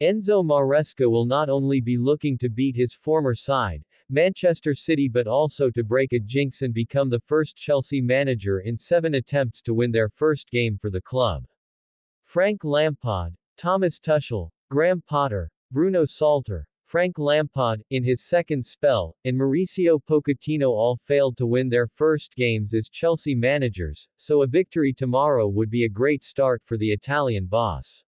Enzo Maresca will not only be looking to beat his former side, Manchester City, but also to break a jinx and become the first Chelsea manager in 7 attempts to win their first game for the club. Frank Lampard, Thomas Tuchel, Graham Potter, Bruno Salter, Frank Lampard, in his second spell, and Mauricio Pochettino all failed to win their first games as Chelsea managers, so a victory tomorrow would be a great start for the Italian boss.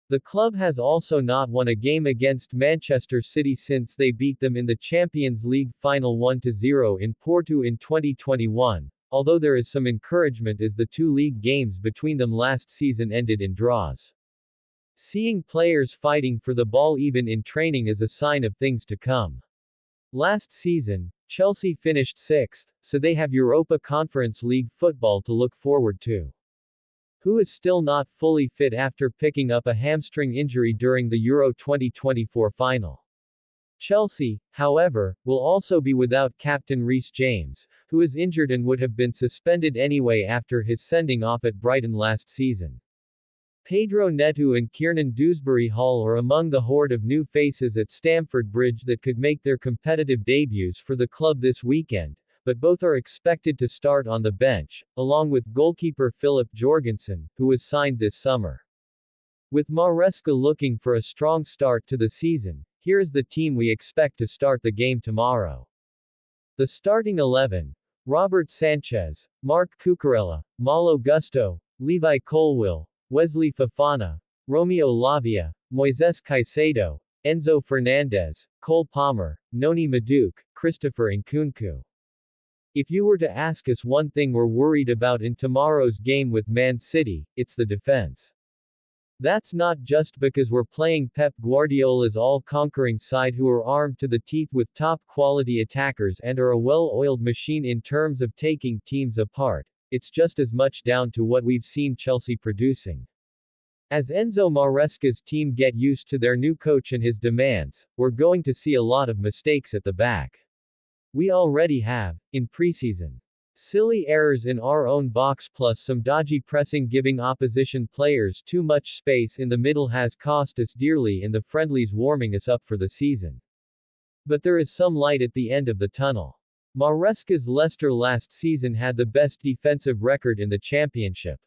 The club has also not won a game against Manchester City since they beat them in the Champions League final 1-0 in Porto in 2021, although there is some encouragement as the 2 league games between them last season ended in draws. Seeing players fighting for the ball even in training is a sign of things to come. Last season, Chelsea finished 6th, so they have Europa Conference League football to look forward to. Who is still not fully fit after picking up a hamstring injury during the Euro 2024 final. Chelsea, however, will also be without captain Reece James, who is injured and would have been suspended anyway after his sending off at Brighton last season. Pedro Neto and Kiernan Dewsbury-Hall are among the horde of new faces at Stamford Bridge that could make their competitive debuts for the club this weekend, but both are expected to start on the bench, along with goalkeeper Philip Jorgensen, who was signed this summer. With Maresca looking for a strong start to the season, here is the team we expect to start the game tomorrow. The starting 11: Robert Sanchez, Marc Cucurella, Malo Gusto, Levi Colwill, Wesley Fofana, Romeo Lavia, Moises Caicedo, Enzo Fernandez, Cole Palmer, Noni Madueke, Christopher Nkunku. If you were to ask us one thing we're worried about in tomorrow's game with Man City, it's the defense. That's not just because we're playing Pep Guardiola's all-conquering side who are armed to the teeth with top-quality attackers and are a well-oiled machine in terms of taking teams apart, it's just as much down to what we've seen Chelsea producing. As Enzo Maresca's team get used to their new coach and his demands, we're going to see a lot of mistakes at the back. We already have, in preseason. Silly errors in our own box plus some dodgy pressing giving opposition players too much space in the middle has cost us dearly in the friendlies warming us up for the season. But there is some light at the end of the tunnel. Maresca's Leicester last season had the best defensive record in the championship.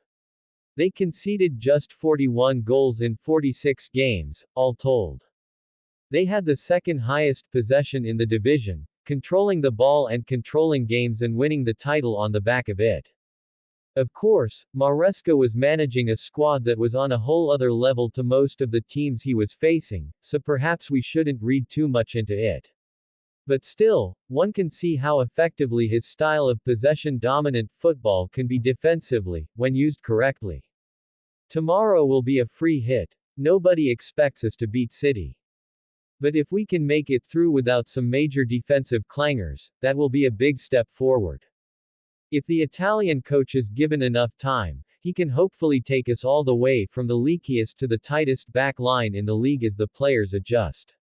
They conceded just 41 goals in 46 games, all told. They had the second highest possession in the division, controlling the ball and controlling games and winning the title on the back of it. Of course, Maresca was managing a squad that was on a whole other level to most of the teams he was facing, so perhaps we shouldn't read too much into it. But still, one can see how effectively his style of possession-dominant football can be defensively, when used correctly. Tomorrow will be a free hit. Nobody expects us to beat City. But if we can make it through without some major defensive clangers, that will be a big step forward. If the Italian coach is given enough time, he can hopefully take us all the way from the leakiest to the tightest back line in the league as the players adjust.